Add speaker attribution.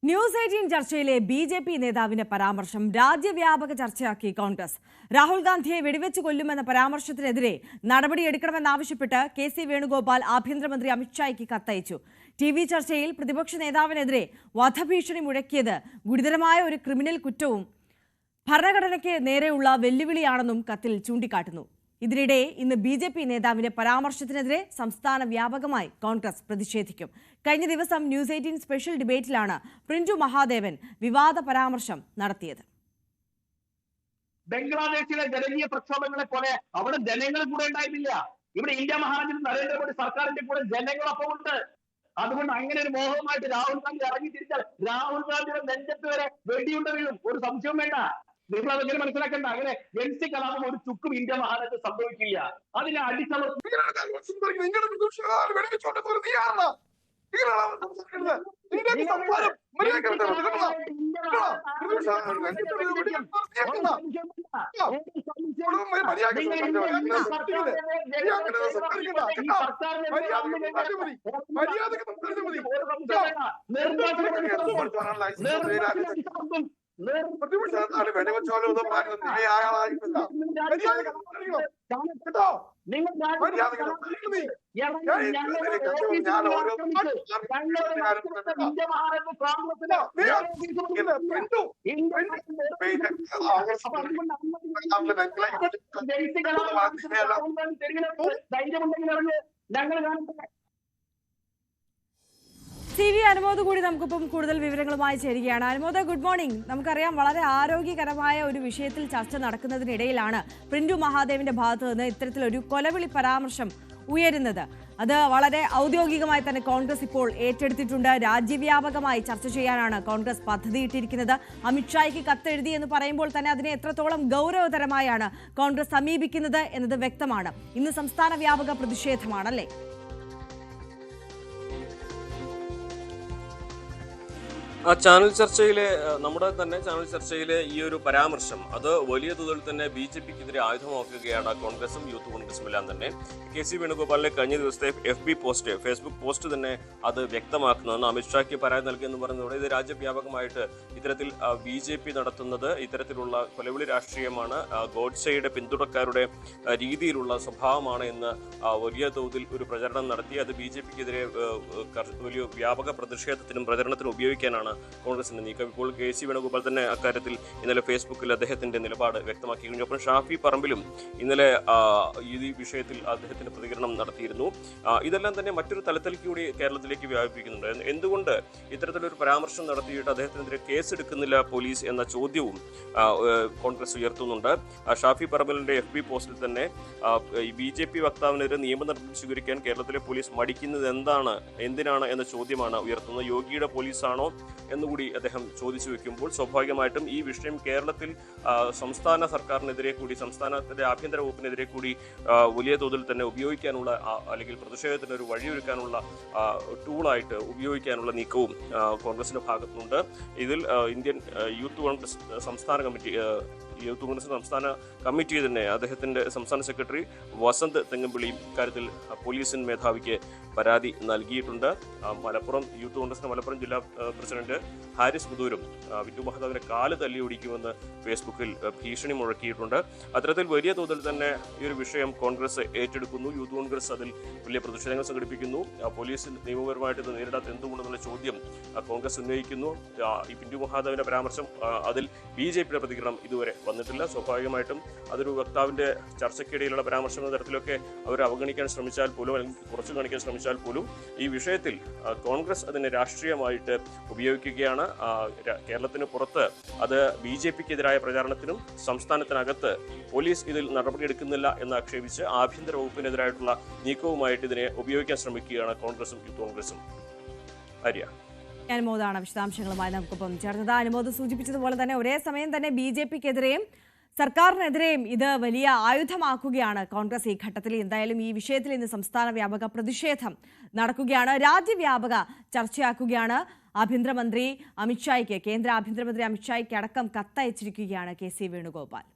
Speaker 1: News 18 ചർച്ചയിലെ BJP. നേതാവിന്റെ പരാമർശം രാജ്യവ്യാപക ചർച്ചയാക്കി കോൺഗ്രസ്. രാഹുൽ ഗാന്ധിയെ വെടിവെച്ച് കൊല്ലുമെന്ന പരാമർശത്തിനെതിരെ നടപടിയെടുക്കണമെന്നാവശ്യപ്പെട്ട് കെ.സി. വേണുഗോപാൽ ആഭ്യന്തരമന്ത്രി അമിത്ഷായ്ക്ക് കത്തയച്ചു. ടി.വി. ചർച്ചയിൽ പ്രതിപക്ഷ നേതാവിനെതിരെ വധഭീഷണി മുഴക്കിയത് ഗുരുതരമായ ഒരു ക്രിമിനൽ കുറ്റവും ഭരണഘടനയ്ക്ക് നേരെയുള്ള വെല്ലുവിളിയാണെന്നും കത്തിൽ ചൂണ്ടിക്കാട്ടുന്നു. ഇതിനിടെ ഇന്ന് ബി.ജെ.പി. നേതാവിന്റെ പരാമർശത്തിനെതിരെ സംസ്ഥാന വ്യാപകമായി കോൺഗ്രസ് പ്രതിഷേധിക്കും. കഴിഞ്ഞ ദിവസം ന്യൂസ് 18 സ്പെഷ്യൽ ഡിബേറ്റിലാണ് പ്രിന്റു മഹാദേവൻ വിവാദ പരാമർശം നടത്തിയത്.
Speaker 2: ബംഗ്ലാദേശിലെ ജനകീയ പ്രക്ഷോഭങ്ങളെ പോലെ അവിടെ ജനങ്ങൾ കൂടെ ഉണ്ടായിട്ടില്ല. ഇവിടെ ഇന്ത്യ മഹാരാജ്യത്ത് നരേന്ദ്രമോദി സർക്കാരിന്റെ കൂടെ ജനങ്ങളൊപ്പം ഉണ്ട്. അതുകൊണ്ട് അങ്ങനെ ഒരു മോഹവുമായിട്ട് രാഹുൽ ഗാന്ധി ഇറങ്ങി തിരിച്ചാൽ രാഹുൽ ഗാന്ധിയുടെ നെഞ്ചത്ത് വരെ വെടിയുണ്ട വീഴും. ഒരു സംശയവും വേണ്ട. നിങ്ങൾ അതെങ്ങനെ മനസ്സിലാക്കണ്ട. അങ്ങനെ എൻസി കലാപം ഒരു ചുക്കും ഇന്ത്യ മഹാരാജ്യത്ത് സംഭവിക്കില്ല. അതിനെ അടിച്ചമർത്തി
Speaker 1: CV അനുമോദ് കൂടി നമുക്കിപ്പം കൂടുതൽ വിവരങ്ങളുമായി ചേരുകയാണ്. Anumod, good morning. നമുക്കറിയാം, വളരെ ആരോഗ്യകരമായ ഒരു വിഷയത്തിൽ ചർച്ച നടക്കുന്നതിനിടയിലാണ് പ്രിന്റു മഹാദേവിന്റെ ഭാഗത്ത് നിന്ന് ഇത്തരത്തിലൊരു കൊലവിളി പരാമർശം ഉയരുന്നത്. അത് വളരെ ഔദ്യോഗികമായി തന്നെ കോൺഗ്രസ് ഇപ്പോൾ ഏറ്റെടുത്തിട്ടുണ്ട്. രാജ്യവ്യാപകമായി ചർച്ച ചെയ്യാനാണ് കോൺഗ്രസ് പദ്ധതിയിട്ടിരിക്കുന്നത്. അമിത്ഷായ്ക്ക് കത്തെഴുതി എന്ന് പറയുമ്പോൾ തന്നെ അതിനെ എത്രത്തോളം ഗൗരവതരമായാണ് കോൺഗ്രസ് സമീപിക്കുന്നത് എന്നത് വ്യക്തമാണ്. ഇന്ന് സംസ്ഥാന വ്യാപക പ്രതിഷേധമാണല്ലേ?
Speaker 3: ചാനൽ ചർച്ചയിലെ ചാനൽ ചർച്ചയിലെ ഈ ഒരു പരാമർശം അത് വലിയ തോതിൽ തന്നെ ബി.ജെ.പിക്കെതിരെ ആയുധമാക്കുകയാണ് കോൺഗ്രസും യൂത്ത് കോൺഗ്രസും എല്ലാം തന്നെ. കെ.സി. വേണുഗോപാലിന്റെ കഴിഞ്ഞ ദിവസത്തെ ഫേസ്ബുക്ക് പോസ്റ്റ് തന്നെ അത് വ്യക്തമാക്കുന്നതാണ്. അമിത്ഷായ്ക്ക് പരാതി നൽകിയെന്ന് പറയുന്നതോടെ ഇത് രാജ്യവ്യാപകമായിട്ട് ഇത്തരത്തിൽ ബി.ജെ.പി. നടത്തുന്നത് ഇത്തരത്തിലുള്ള കൊലവിളി രാഷ്ട്രീയമാണ്, ഗോഡ്സെയുടെ പിന്തുണക്കാരുടെ രീതിയിലുള്ള സ്വഭാവമാണ് എന്ന് വലിയ തോതിൽ ഒരു പ്രചരണം നടത്തി അത് ബി.ജെ.പിക്കെതിരെ വലിയ വ്യാപക പ്രതിഷേധത്തിനും പ്രചരണത്തിനും ഉപയോഗിക്കാനാണ് കോൺഗ്രസിന്റെ നീക്കം. ഇപ്പോൾ കെ.സി. വേണുഗോപാൽ തന്നെ അക്കാര്യത്തിൽ ഇന്നലെ ഫേസ്ബുക്കിൽ അദ്ദേഹത്തിന്റെ നിലപാട് വ്യക്തമാക്കി കഴിഞ്ഞു. ഒപ്പം ഷാഫി പറമ്പിലും ഇന്നലെ ഈ വിഷയത്തിൽ അദ്ദേഹത്തിന്റെ പ്രതികരണം നടത്തിയിരുന്നു. ഇതെല്ലാം തന്നെ മറ്റൊരു തലത്തിലേക്ക് കൂടി കേരളത്തിലേക്ക് വ്യാപിപ്പിക്കുന്നുണ്ട്. എന്തുകൊണ്ട് ഇത്തരത്തിലൊരു പരാമർശം നടത്തിയിട്ട് അദ്ദേഹത്തിനെതിരെ കേസെടുക്കുന്നില്ല പോലീസ് എന്ന ചോദ്യവും കോൺഗ്രസ് ഉയർത്തുന്നുണ്ട്. ഷാഫി പറമ്പിലിന്റെ FB പോസ്റ്റിൽ തന്നെ ബി.ജെ.പി. വക്താവിനെതിരെ നിയമ നടപടി സ്വീകരിക്കാൻ കേരളത്തിലെ പോലീസ് മടിക്കുന്നത് എന്തിനാണ് എന്ന ചോദ്യമാണ് ഉയർത്തുന്നത്. യോഗിയുടെ പോലീസാണോ എന്നുകൂടി അദ്ദേഹം ചോദിച്ചു വെക്കുമ്പോൾ സ്വാഭാവികമായിട്ടും ഈ വിഷയം കേരളത്തിൽ സംസ്ഥാന സർക്കാരിനെതിരെ കൂടി, സംസ്ഥാനത്തിന്റെ ആഭ്യന്തര വകുപ്പിനെതിരെ കൂടി വലിയ തോതിൽ തന്നെ ഉപയോഗിക്കാനുള്ള അല്ലെങ്കിൽ പ്രതിഷേധത്തിന് ഒരു വഴിയൊരുക്കാനുള്ള ടൂളായിട്ട് ഉപയോഗിക്കാനുള്ള നീക്കവും കോൺഗ്രസിന്റെ ഭാഗത്തുനിന്നുണ്ട്. ഇതിൽ ഇന്ത്യൻ യൂത്ത് കോൺഗ്രസ് സംസ്ഥാന കമ്മിറ്റി തന്നെ അദ്ദേഹത്തിന്റെ സംസ്ഥാന സെക്രട്ടറി വസന്ത് തെങ്ങമ്പിളിയും ഇക്കാര്യത്തിൽ പോലീസ് മേധാവിക്ക് പരാതി നൽകിയിട്ടുണ്ട്. മലപ്പുറം യൂത്ത് കോൺഗ്രസിന്റെ മലപ്പുറം ജില്ലാ പ്രസിഡന്റ് ഹാരിസ് മുതൂരും പ്രിന്റു മഹാദേവന്റെ കാല് തല്ലി ഒടിക്കുമെന്ന് ഫേസ്ബുക്കിൽ ഭീഷണി മുഴക്കിയിട്ടുണ്ട്. അത്തരത്തിൽ വലിയ തോതിൽ തന്നെ ഈ ഒരു വിഷയം കോൺഗ്രസ് ഏറ്റെടുക്കുന്നു. യൂത്ത് കോൺഗ്രസ് അതിൽ വലിയ പ്രതിഷേധങ്ങൾ സംഘടിപ്പിക്കുന്നു. പോലീസ് നിയമപരമായിട്ട് ഇത് നേരിടാത്ത എന്തുകൊണ്ടെന്നുള്ള ചോദ്യം കോൺഗ്രസ് ഉന്നയിക്കുന്നു. ഈ പ്രിന്റു മഹാദേവന്റെ പരാമർശം അതിൽ ബി.ജെ.പിയുടെ പ്രതികരണം ഇതുവരെ വന്നിട്ടില്ല. സ്വാഭാവികമായിട്ടും അതൊരു വക്താവിന്റെ ചർച്ചയ്ക്കിടയിലുള്ള പരാമർശം എന്ന തരത്തിലൊക്കെ അവർ അവഗണിക്കാൻ ശ്രമിച്ചാൽ പോലും, അല്ലെങ്കിൽ കുറച്ചു കാണിക്കാൻ ശ്രമിച്ചാൽ പോലും, ഈ വിഷയത്തിൽ കോൺഗ്രസ് അതിനെ രാഷ്ട്രീയമായിട്ട് ഉപയോഗിക്കുകയാണ്. കേരളത്തിന് പുറത്ത് അത് ബി.ജെ.പിക്കെതിരായ പ്രചാരണത്തിനും സംസ്ഥാനത്തിനകത്ത് പോലീസ് ഇതിൽ നടപടിയെടുക്കുന്നില്ല എന്ന് ആക്ഷേപിച്ച് ആഭ്യന്തര വകുപ്പിനെതിരായിട്ടുള്ള നീക്കവുമായിട്ട് ഇതിനെ ഉപയോഗിക്കാൻ ശ്രമിക്കുകയാണ് കോൺഗ്രസും യൂത്ത് കോൺഗ്രസും. ആര്യ
Speaker 1: അനുമോദാണ് വിശദാംശങ്ങളുമായി നമുക്കൊപ്പം ചേർന്നത്. അനുമോദ് സൂചിപ്പിച്ചതുപോലെ തന്നെ ഒരേ സമയം തന്നെ ബി.ജെ.പിക്കെതിരെയും സർക്കാരിനെതിരെയും ഇത് വലിയ ആയുധമാക്കുകയാണ് കോൺഗ്രസ് ഈ ഘട്ടത്തിൽ. എന്തായാലും ഈ വിഷയത്തിൽ ഇന്ന് സംസ്ഥാന വ്യാപക പ്രതിഷേധം നടക്കുകയാണ്, രാജ്യവ്യാപക ചർച്ചയാക്കുകയാണ്. ആഭ്യന്തരമന്ത്രി അമിത്ഷായ്ക്ക്, കേന്ദ്ര ആഭ്യന്തരമന്ത്രി അമിത്ഷായ്ക്ക് അടക്കം കത്തയച്ചിരിക്കുകയാണ് കെ.സി. വേണുഗോപാൽ.